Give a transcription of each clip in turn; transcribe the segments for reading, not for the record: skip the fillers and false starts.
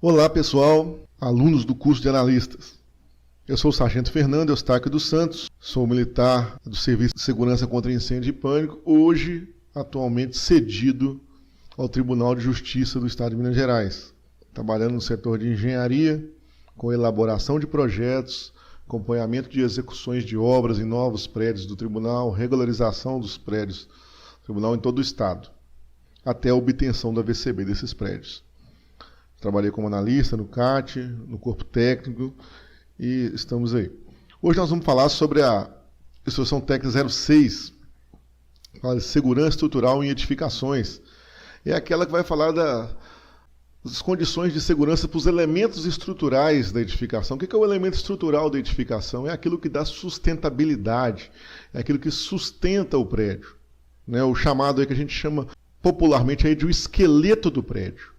Olá pessoal, alunos do curso de analistas. Eu sou o Sargento Fernando Eustáquio dos Santos, sou militar do Serviço de Segurança contra Incêndio e Pânico, hoje atualmente cedido ao Tribunal de Justiça do Estado de Minas Gerais, trabalhando no setor de engenharia, com elaboração de projetos, acompanhamento de execuções de obras em novos prédios do Tribunal, regularização dos prédios do Tribunal em todo o Estado, até a obtenção da VCB desses prédios. Trabalhei como analista no CAT, no corpo técnico e estamos aí. Hoje nós vamos falar sobre a Instrução Técnica 06, fala de segurança estrutural em edificações. É aquela que vai falar das condições de segurança para os elementos estruturais da edificação. O que é o elemento estrutural da edificação? É aquilo que dá sustentabilidade, é aquilo que sustenta o prédio. Né? O chamado aí que a gente chama popularmente aí de o esqueleto do prédio.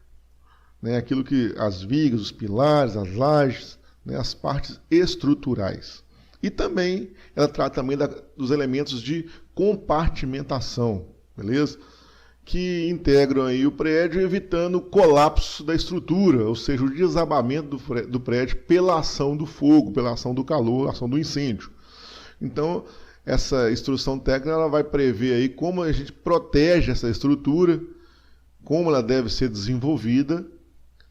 Né, aquilo que as vigas, os pilares, as lajes, né, as partes estruturais. E também, ela trata também dos elementos de compartimentação, beleza? Que integram aí o prédio, evitando o colapso da estrutura, ou seja, o desabamento do prédio pela ação do fogo, pela ação do calor, ação do incêndio. Então, essa instrução técnica ela vai prever aí como a gente protege essa estrutura, como ela deve ser desenvolvida,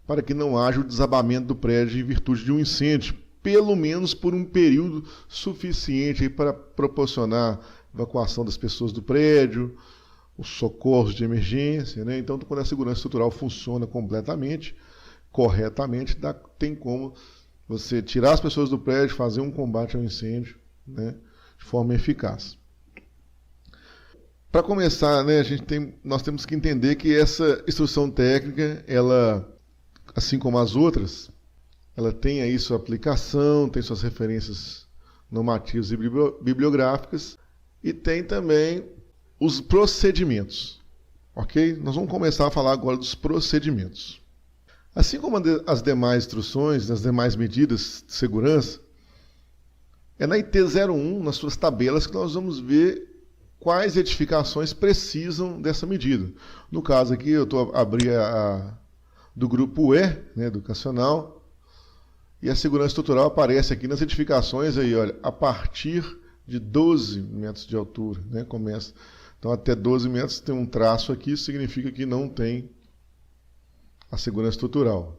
para que não haja o desabamento do prédio em virtude de um incêndio, pelo menos por um período suficiente para proporcionar evacuação das pessoas do prédio, os socorros de emergência, né? Então, quando a segurança estrutural funciona completamente, corretamente, tem como você tirar as pessoas do prédio, fazer um combate ao incêndio, né, de forma eficaz. Para começar, né, nós temos que entender que essa instrução técnica, ela, assim como as outras, ela tem aí sua aplicação, tem suas referências normativas e bibliográficas e tem também os procedimentos, ok? Nós vamos começar a falar agora dos procedimentos. Assim como as demais instruções, as demais medidas de segurança, é na IT 01, nas suas tabelas, que nós vamos ver quais edificações precisam dessa medida. No caso aqui, eu abri do grupo E, né, educacional, e a segurança estrutural aparece aqui nas edificações aí, olha, a partir de 12 metros de altura, né, começa. Então, até 12 metros tem um traço aqui, isso significa que não tem a segurança estrutural.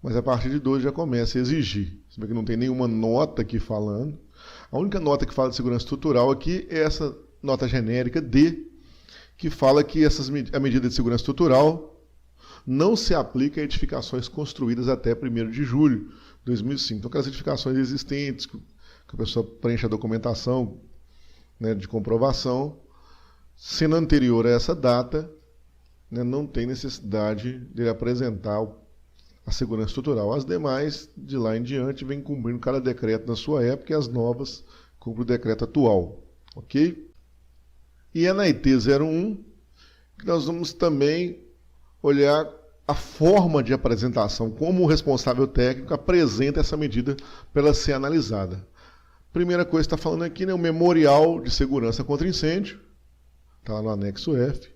Mas a partir de 12 já começa a exigir. Se bem que não tem nenhuma nota aqui falando. A única nota que fala de segurança estrutural aqui é essa nota genérica D, que fala que a medida de segurança estrutural não se aplica a edificações construídas até 1º de julho de 2005. Então, aquelas edificações existentes, que a pessoa preenche a documentação, né, de comprovação, sendo anterior a essa data, né, não tem necessidade de apresentar a segurança estrutural. As demais, de lá em diante, vêm cumprindo cada decreto na sua época e as novas cumprem o decreto atual. Ok? E é na IT 01 que nós vamos também olhar a forma de apresentação, como o responsável técnico apresenta essa medida para ela ser analisada. Primeira coisa que está falando aqui, né, o memorial de segurança contra incêndio, está lá no anexo F.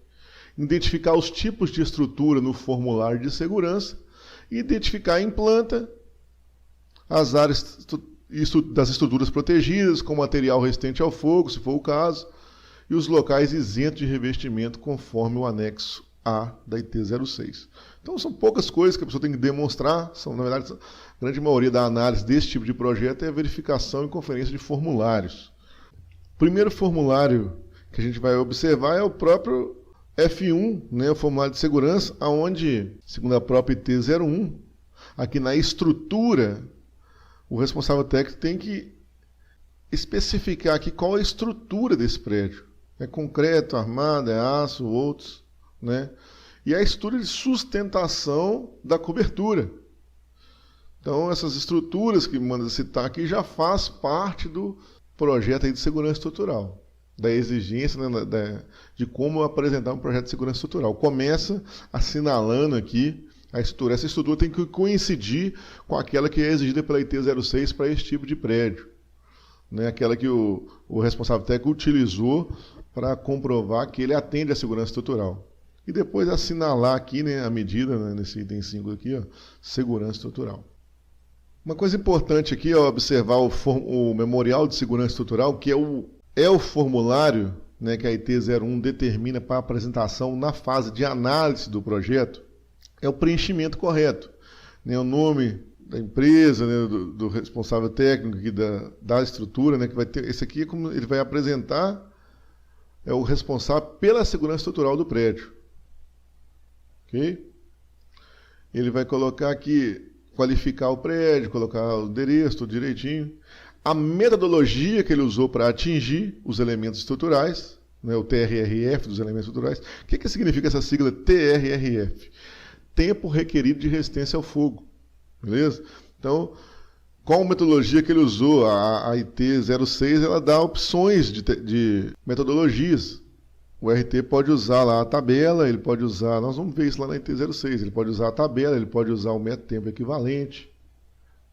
Identificar os tipos de estrutura no formulário de segurança, e identificar em planta as áreas das estruturas protegidas, com material resistente ao fogo, se for o caso, e os locais isentos de revestimento, conforme o anexo A da IT 06. Então, são poucas coisas que a pessoa tem que demonstrar. Na verdade, a grande maioria da análise desse tipo de projeto é a verificação e conferência de formulários. O primeiro formulário que a gente vai observar é o próprio F1, né, o formulário de segurança, onde, segundo a própria IT 01, aqui na estrutura, o responsável técnico tem que especificar aqui qual é a estrutura desse prédio. É concreto, armado, é aço, outros, né? E a estrutura de sustentação da cobertura. Então, essas estruturas que manda citar aqui já faz parte do projeto aí de segurança estrutural, da exigência, né, de como apresentar um projeto de segurança estrutural. Começa assinalando aqui a estrutura. Essa estrutura tem que coincidir com aquela que é exigida pela IT 06 para esse tipo de prédio, né? Aquela que o responsável técnico utilizou para comprovar que ele atende à segurança estrutural. e depois assinalar aqui, né, a medida, né, nesse item 5 aqui, ó, segurança estrutural. Uma coisa importante aqui é observar o memorial de segurança estrutural, que é o formulário, né, que a IT01 determina para apresentação na fase de análise do projeto. É o preenchimento correto, né, o nome da empresa, né, do responsável técnico aqui da estrutura, né, que vai ter esse aqui, como ele vai apresentar, é o responsável pela segurança estrutural do prédio. Ok? Ele vai colocar aqui, qualificar o prédio, colocar o endereço, tudo direitinho. A metodologia que ele usou para atingir os elementos estruturais, né, o TRRF dos elementos estruturais. O que significa essa sigla TRRF? Tempo requerido de resistência ao fogo. Beleza? Então, qual metodologia que ele usou? A IT06 ela dá opções de metodologias. O RT pode usar lá a tabela, ele pode usar, nós vamos ver isso lá na IT06, ele pode usar a tabela, ele pode usar o método tempo equivalente,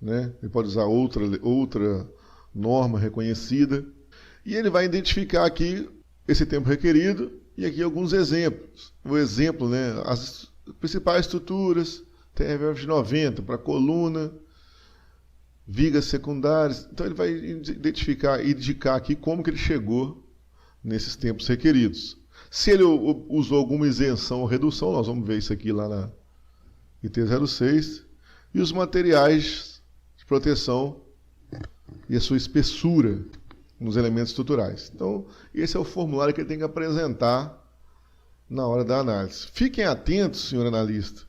né? Ele pode usar outra norma reconhecida, e ele vai identificar aqui esse tempo requerido, e aqui alguns exemplos. O exemplo, né, as principais estruturas, TRF de 90 para coluna, vigas secundárias. Então ele vai identificar e indicar aqui como que ele chegou nesses tempos requeridos. Se ele usou alguma isenção ou redução, nós vamos ver isso aqui lá na IT06. E os materiais de proteção e a sua espessura nos elementos estruturais. Então, esse é o formulário que ele tem que apresentar na hora da análise. Fiquem atentos, senhor analista,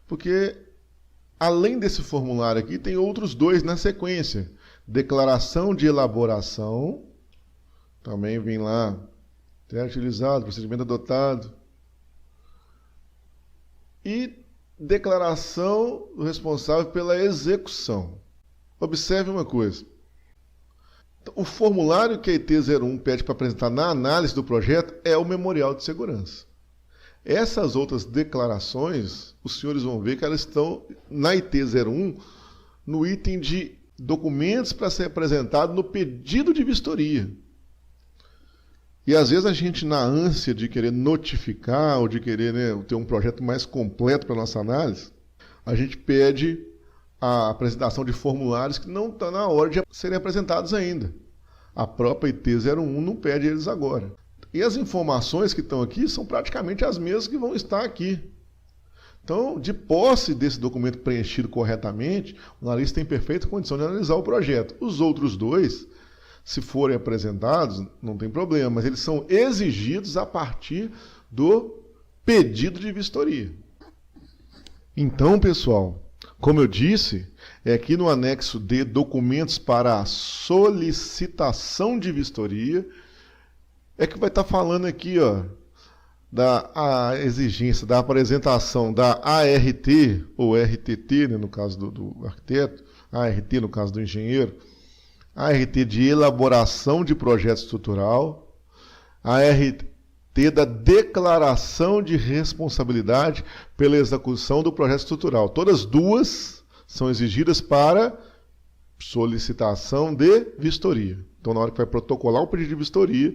porque além desse formulário aqui, tem outros dois na sequência. Declaração de elaboração, também vem lá, teste utilizado, procedimento adotado. E declaração do responsável pela execução. Observe uma coisa. O formulário que a IT01 pede para apresentar na análise do projeto é o memorial de segurança. Essas outras declarações, os senhores vão ver que elas estão na IT01, no item de documentos para ser apresentado no pedido de vistoria. E às vezes a gente, na ânsia de querer notificar ou de querer, né, ter um projeto mais completo para a nossa análise, a gente pede a apresentação de formulários que não estão na hora de serem apresentados ainda. A própria IT01 não pede eles agora. E as informações que estão aqui são praticamente as mesmas que vão estar aqui. Então, de posse desse documento preenchido corretamente, o analista tem perfeita condição de analisar o projeto. Os outros dois, se forem apresentados, não tem problema, mas eles são exigidos a partir do pedido de vistoria. Então, pessoal, como eu disse, é aqui no anexo D, documentos para a solicitação de vistoria, é que vai estar falando aqui, ó, da exigência da apresentação da ART, ou RTT, né, no caso do arquiteto, ART no caso do engenheiro, ART de elaboração de projeto estrutural, ART da declaração de responsabilidade pela execução do projeto estrutural. Todas duas são exigidas para solicitação de vistoria. Então, na hora que vai protocolar o pedido de vistoria,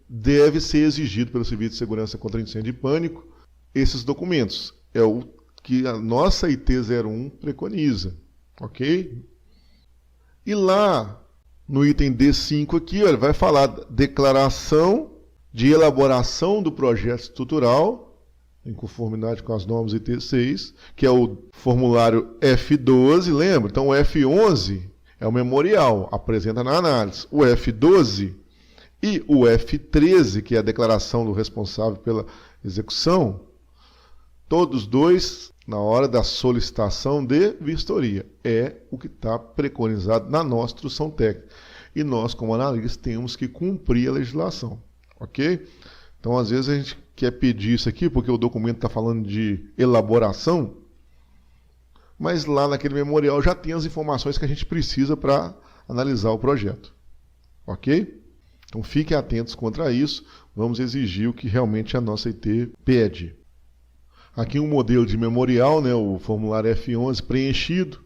deve ser exigido pelo Serviço de Segurança contra Incêndio e Pânico esses documentos. É o que a nossa IT01 preconiza. Ok? E lá, no item D5 aqui, ele vai falar da declaração de elaboração do projeto estrutural, em conformidade com as normas IT6, que é o formulário F12, lembra? Então, o F11 é o memorial, apresenta na análise. O F12 e o F13, que é a declaração do responsável pela execução, todos dois na hora da solicitação de vistoria. É o que está preconizado na nossa instrução técnica. E nós, como analistas, temos que cumprir a legislação. Ok? Então, às vezes, a gente quer pedir isso aqui, porque o documento está falando de elaboração, mas lá naquele memorial já tem as informações que a gente precisa para analisar o projeto. Ok? Então, fiquem atentos contra isso. Vamos exigir o que realmente a nossa IT pede. Aqui um modelo de memorial, né, o formulário F11 preenchido.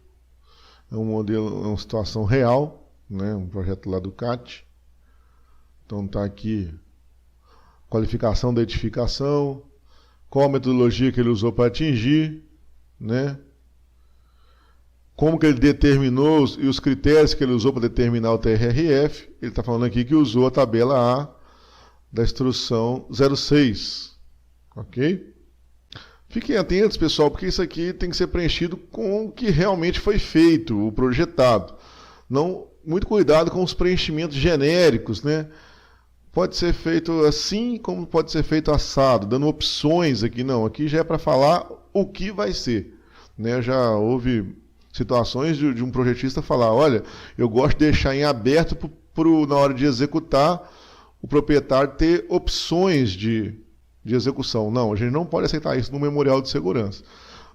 É um modelo, é uma situação real, né, um projeto lá do CAT. Então está aqui qualificação da edificação, qual a metodologia que ele usou para atingir, né? Como que ele determinou e os critérios que ele usou para determinar o TRRF. Ele está falando aqui que usou a tabela A da instrução 06, ok? Fiquem atentos, pessoal, porque isso aqui tem que ser preenchido com o que realmente foi feito, o projetado. Não, muito cuidado com os preenchimentos genéricos, né? Pode ser feito assim, como pode ser feito assado, dando opções aqui. Não, aqui já é para falar o que vai ser, né? Já houve situações de um projetista falar, olha, eu gosto de deixar em aberto na hora de executar, o proprietário ter opções de execução. Não, a gente não pode aceitar isso no memorial de segurança.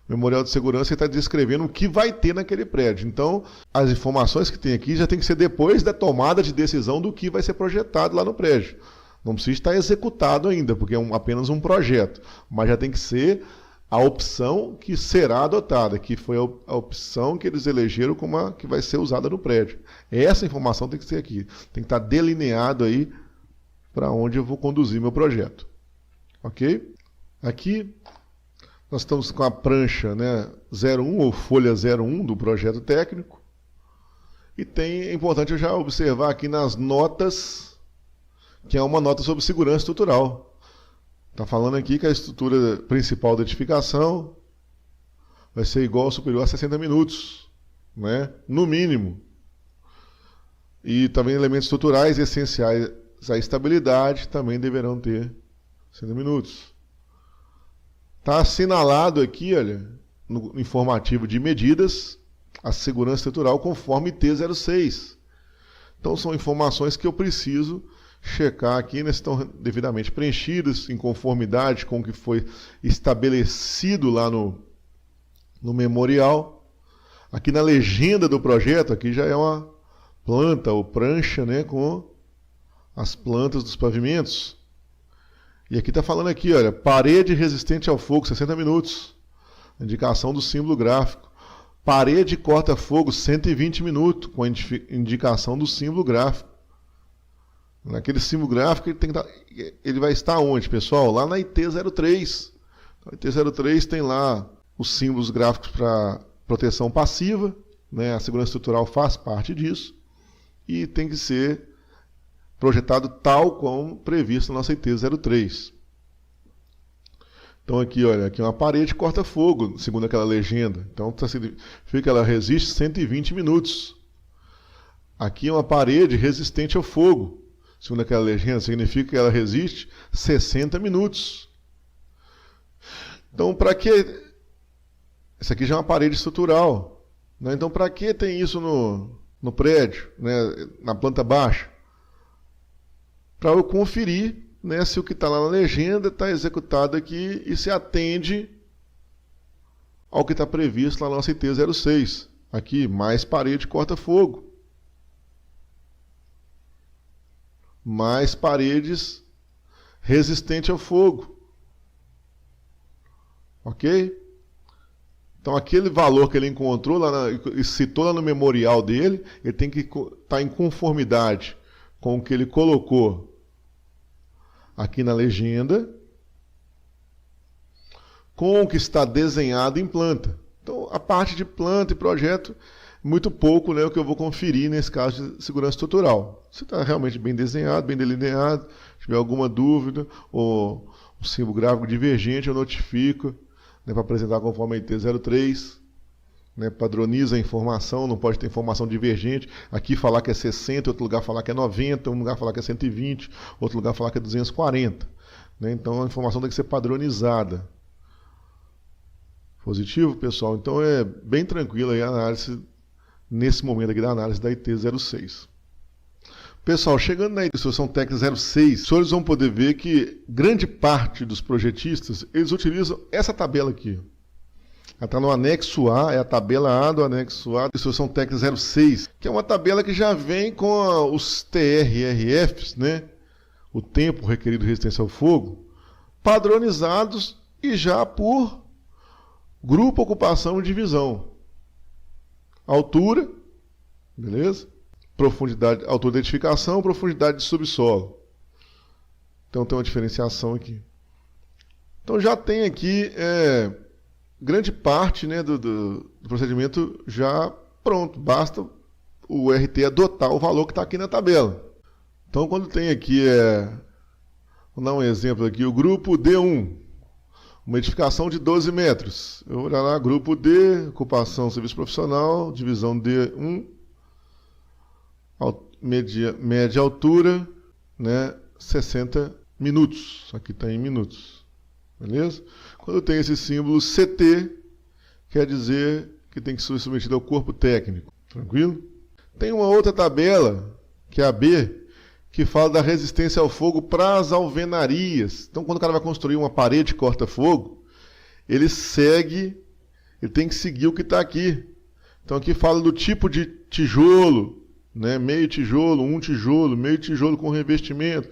O memorial de segurança está descrevendo o que vai ter naquele prédio. Então, as informações que tem aqui já tem que ser depois da tomada de decisão do que vai ser projetado lá no prédio. Não precisa estar executado ainda, porque é apenas um projeto. Mas já tem que ser a opção que será adotada, que foi a opção que eles elegeram como a que vai ser usada no prédio. Essa informação tem que ser aqui. Tem que estar delineado aí para onde eu vou conduzir meu projeto. Ok? Aqui nós estamos com a prancha, né, 01 ou folha 01 do projeto técnico. E é importante eu já observar aqui nas notas, que é uma nota sobre segurança estrutural. Está falando aqui que a estrutura principal da edificação vai ser igual ou superior a 60 minutos, né, no mínimo. E também elementos estruturais essenciais à estabilidade também deverão ter 60 minutos. Está assinalado aqui, olha, no informativo de medidas, a segurança estrutural conforme T06. Então são informações que eu preciso checar aqui, né, se estão devidamente preenchidas, em conformidade com o que foi estabelecido lá no memorial. Aqui na legenda do projeto, aqui já é uma planta ou prancha, né, com as plantas dos pavimentos. E aqui está falando aqui, olha, parede resistente ao fogo, 60 minutos. Indicação do símbolo gráfico. Parede corta-fogo, 120 minutos, com a indicação do símbolo gráfico. Naquele símbolo gráfico, ele vai estar onde, pessoal? Lá na IT03. A IT03 tem lá os símbolos gráficos para proteção passiva, né? A segurança estrutural faz parte disso. E tem que ser projetado tal como previsto na nossa IT03. Então aqui, olha, aqui é uma parede corta-fogo, segundo aquela legenda. Então significa que ela resiste 120 minutos. Aqui é uma parede resistente ao fogo, segundo aquela legenda, significa que ela resiste 60 minutos. Então, para que... Isso aqui já é uma parede estrutural, né? Então, para que tem isso no prédio, né, na planta baixa? Para eu conferir, né, se o que está lá na legenda está executado aqui e se atende ao que está previsto lá na nossa IT06. Aqui, mais parede corta-fogo. Mais paredes resistentes ao fogo. Ok? Então, aquele valor que ele encontrou lá e citou lá no memorial dele, ele tem que estar em conformidade com o que ele colocou aqui na legenda, com o que está desenhado em planta. Então, a parte de planta e projeto, muito pouco, né, o que eu vou conferir nesse caso de segurança estrutural. Se está realmente bem desenhado, bem delineado, se tiver alguma dúvida, ou um símbolo gráfico divergente, eu notifico, né, para apresentar conforme a IT03. Né, padroniza a informação, não pode ter informação divergente. Aqui falar que é 60, outro lugar falar que é 90, um lugar falar que é 120, outro lugar falar que é 240. Né, então a informação tem que ser padronizada. Positivo, pessoal? Então é bem tranquila aí a análise, nesse momento aqui da análise da IT06. Pessoal, chegando na instrução técnica 06, os senhores vão poder ver que grande parte dos projetistas, eles utilizam essa tabela aqui. Ela está no anexo A, é a tabela A do anexo A da instrução técnica 06, que é uma tabela que já vem com os TRRFs, né? O tempo requerido de resistência ao fogo, padronizados e já por grupo, ocupação e divisão. Altura, beleza? Profundidade, altura da edificação, profundidade de subsolo. Então tem uma diferenciação aqui. Então já tem aqui grande parte, né, do procedimento já pronto. Basta o RT adotar o valor que está aqui na tabela. Então quando tem aqui, vou dar um exemplo aqui, o grupo D1, uma edificação de 12 metros. Eu vou olhar lá, grupo D, ocupação, serviço profissional, divisão D1, média altura, né, 60 minutos. Aqui está em minutos. Beleza? Quando tem esse símbolo CT, quer dizer que tem que ser submetido ao corpo técnico. Tranquilo? Tem uma outra tabela, que é a B, que fala da resistência ao fogo para as alvenarias. Então, quando o cara vai construir uma parede corta-fogo, ele tem que seguir o que está aqui. Então, aqui fala do tipo de tijolo, né? Meio tijolo, um tijolo, meio tijolo com revestimento,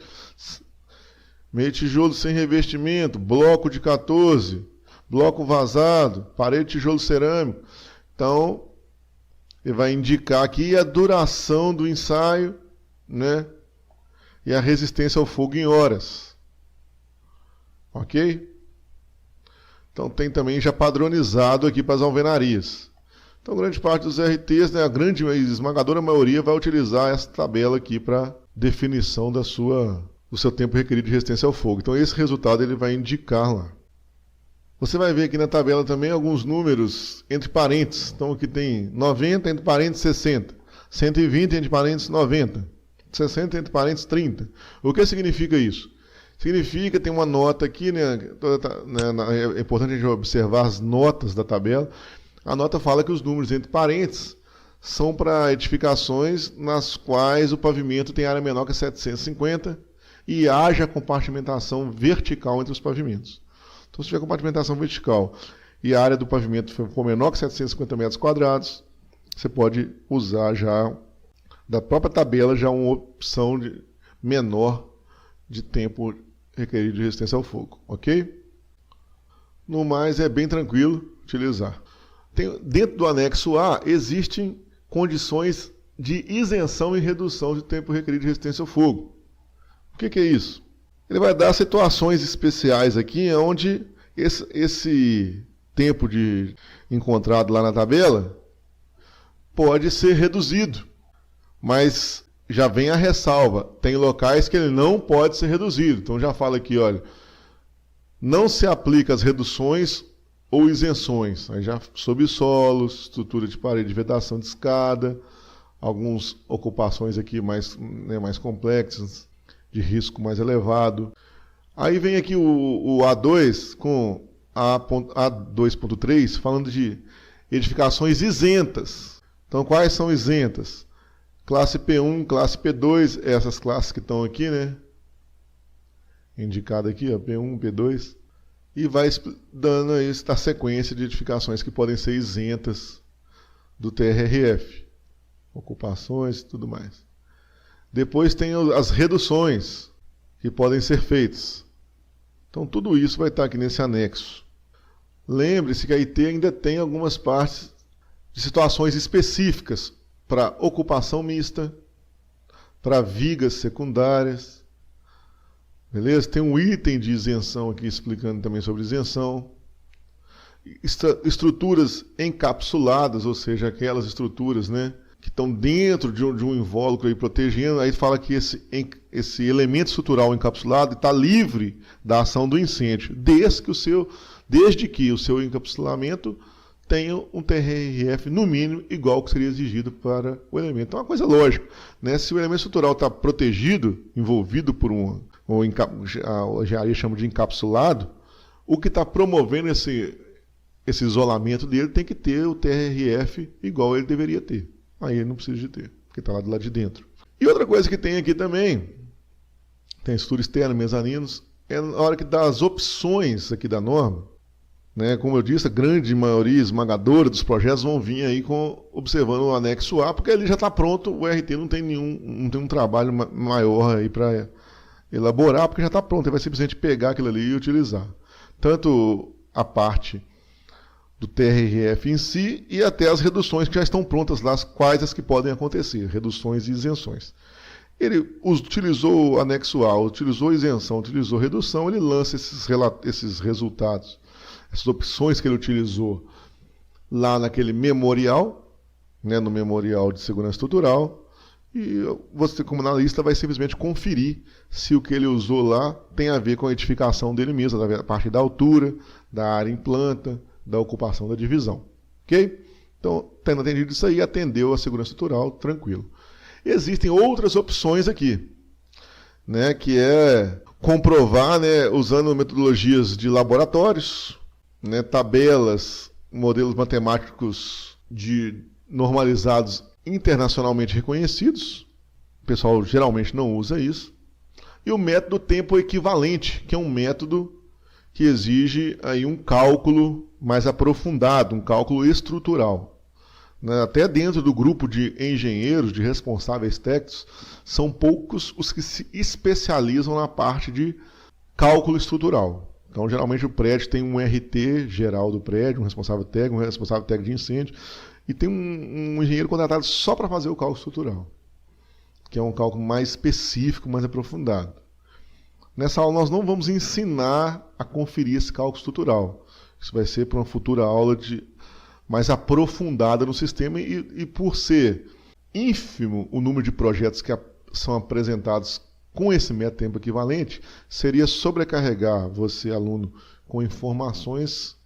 meio tijolo sem revestimento, bloco de 14, bloco vazado, parede de tijolo cerâmico. Então, ele vai indicar aqui a duração do ensaio, né? E a resistência ao fogo em horas. Ok? Então tem também já padronizado aqui para as alvenarias. Então grande parte dos RTs, né, a grande esmagadora maioria vai utilizar essa tabela aqui para definição do seu tempo requerido de resistência ao fogo. Então esse resultado ele vai indicar lá. Você vai ver aqui na tabela também alguns números entre parênteses. Então aqui tem 90 entre parênteses 60, 120 entre parênteses 90. 60 entre parênteses 30. O que significa isso? Significa, tem uma nota aqui, né, é importante a gente observar as notas da tabela. A nota fala que os números entre parênteses são para edificações nas quais o pavimento tem área menor que 750 e haja compartimentação vertical entre os pavimentos. Então, se tiver compartimentação vertical e a área do pavimento for menor que 750 metros quadrados, você pode usar já da própria tabela já uma opção menor de tempo requerido de resistência ao fogo, ok? No mais, é bem tranquilo utilizar. Dentro do anexo A, existem condições de isenção e redução de tempo requerido de resistência ao fogo. O que é isso? Ele vai dar situações especiais aqui, onde esse tempo encontrado lá na tabela pode ser reduzido. Mas já vem a ressalva, tem locais que ele não pode ser reduzido. Então já fala aqui, olha, não se aplica as reduções ou isenções. Aí já subsolos, estrutura de parede de vedação de escada, algumas ocupações aqui mais complexas, de risco mais elevado. Aí vem aqui o A2 com A2.3 falando de edificações isentas. Então quais são isentas? Classe P1, classe P2, essas classes que estão aqui, né? Indicado aqui, ó, P1, P2. E vai dando aí a sequência de edificações que podem ser isentas do TRRF. Ocupações e tudo mais. Depois tem as reduções que podem ser feitas. Então tudo isso vai estar aqui nesse anexo. Lembre-se que a IT ainda tem algumas partes de situações específicas para ocupação mista, para vigas secundárias. Beleza? Tem um item de isenção aqui explicando também sobre isenção. Estruturas encapsuladas, ou seja, aquelas estruturas, né, que estão dentro de um invólucro aí protegendo. Aí fala que esse elemento estrutural encapsulado está livre da ação do incêndio, desde que o seu encapsulamento tenha um TRRF, no mínimo, igual ao que seria exigido para o elemento. Então é uma coisa lógica, né? Se o elemento estrutural está protegido, envolvido por a engenharia chama de encapsulado, o que está promovendo esse isolamento dele tem que ter o TRRF igual ele deveria ter. Aí ele não precisa de ter, porque está lá do lado de dentro. E outra coisa que tem aqui também, tem estrutura externa, mezaninos, é na hora que dá as opções aqui da norma. Né, como eu disse, a grande maioria esmagadora dos projetos vão vir aí observando o anexo A, porque ele já está pronto, o RT não tem um trabalho maior aí para elaborar, porque já está pronto, ele vai simplesmente pegar aquilo ali e utilizar. Tanto a parte do TRRF em si e até as reduções que já estão prontas lá, quais as que podem acontecer, reduções e isenções. Ele utilizou o anexo A, utilizou isenção, utilizou redução, ele lança esses resultados, essas opções que ele utilizou lá naquele memorial, né, no memorial de segurança estrutural, e você, como analista, vai simplesmente conferir se o que ele usou lá tem a ver com a edificação dele mesmo, a partir da altura, da área em planta, da ocupação da divisão. Ok? Então, tendo atendido isso aí, atendeu a segurança estrutural, tranquilo. Existem outras opções aqui, né, que é comprovar, né, usando metodologias de laboratórios, né, tabelas, modelos matemáticos normalizados internacionalmente reconhecidos. O pessoal geralmente não usa isso. E o método tempo equivalente, que é um método que exige aí um cálculo mais aprofundado, um cálculo estrutural. Até dentro do grupo de engenheiros, de responsáveis técnicos, são poucos os que se especializam na parte de cálculo estrutural. Então, geralmente o prédio tem um RT geral do prédio, um responsável técnico de incêndio, e tem um engenheiro contratado só para fazer o cálculo estrutural, que é um cálculo mais específico, mais aprofundado. Nessa aula nós não vamos ensinar a conferir esse cálculo estrutural. Isso vai ser para uma futura aula mais aprofundada no sistema, e por ser ínfimo o número de projetos que são apresentados com esse método tempo equivalente, seria sobrecarregar você, aluno, com informações,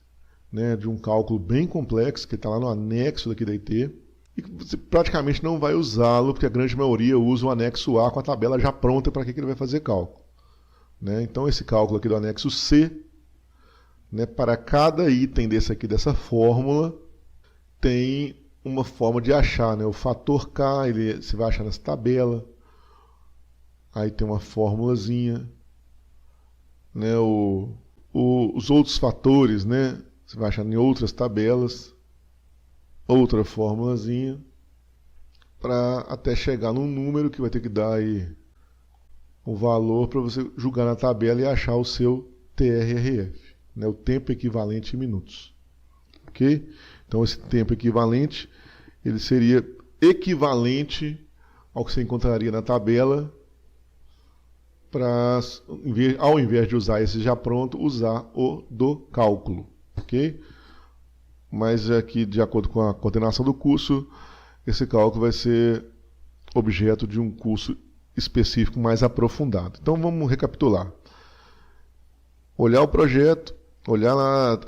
né, de um cálculo bem complexo, que está lá no anexo daqui da IT, e que você praticamente não vai usá-lo, porque a grande maioria usa o anexo A com a tabela já pronta para que ele vai fazer cálculo. Né? Então esse cálculo aqui do anexo C, né, para cada item dessa fórmula, tem uma forma de achar, né? O fator K, você vai achar nessa tabela. Aí tem uma formulazinha, né? Os outros fatores, né? Você vai achar em outras tabelas, outra formulazinha, para até chegar num número que vai ter que dar aí o valor para você jogar na tabela e achar o seu TRRF, né? O tempo equivalente em minutos. Ok? Então esse tempo equivalente, ele seria equivalente ao que você encontraria na tabela, para, ao invés de usar esse já pronto, usar o do cálculo. Ok? Mas aqui, de acordo com a coordenação do curso, esse cálculo vai ser objeto de um curso específico mais aprofundado. Então vamos recapitular. Olhar o projeto, olhar lá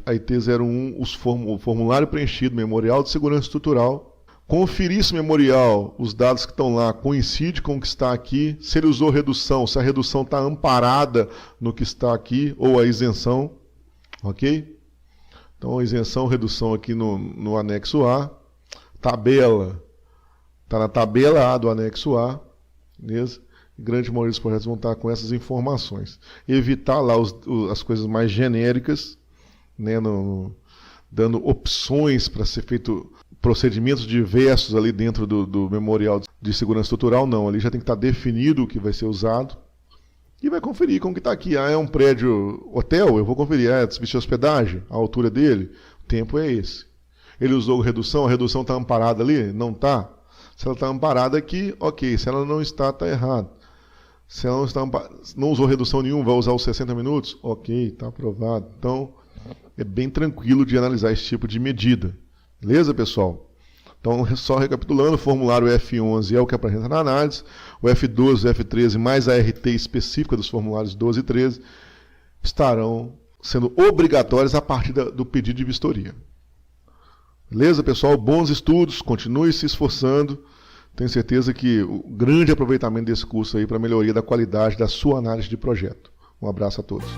a IT01, o formulário preenchido, memorial de segurança estrutural, conferir esse memorial, os dados que estão lá coincidem com o que está aqui, se ele usou redução, se a redução está amparada no que está aqui, ou a isenção, ok? Então a isenção, redução aqui no anexo A, tabela, está na tabela A do anexo A, beleza? Grande maioria dos projetos vão estar com essas informações. Evitar lá as coisas mais genéricas, né, dando opções para ser feito procedimentos diversos ali dentro do memorial de segurança estrutural, não. Ali já tem que estar definido o que vai ser usado. E vai conferir com o que está aqui. Ah, é um prédio hotel? Eu vou conferir. Ah, é serviço de hospedagem? A altura dele? O tempo é esse. Ele usou redução? A redução está amparada ali? Não está? Se ela está amparada aqui, ok. Se ela não está, está errado. Se ela não usou redução nenhuma, vai usar os 60 minutos? Ok, está aprovado. Então, é bem tranquilo de analisar esse tipo de medida. Beleza, pessoal? Então, só recapitulando, o formulário F11 é o que apresenta na análise, o F12 e o F13, mais a RT específica dos formulários 12 e 13, estarão sendo obrigatórios a partir do pedido de vistoria. Beleza, pessoal? Bons estudos, continue se esforçando. Tenho certeza que o grande aproveitamento desse curso aí para a melhoria da qualidade da sua análise de projeto. Um abraço a todos.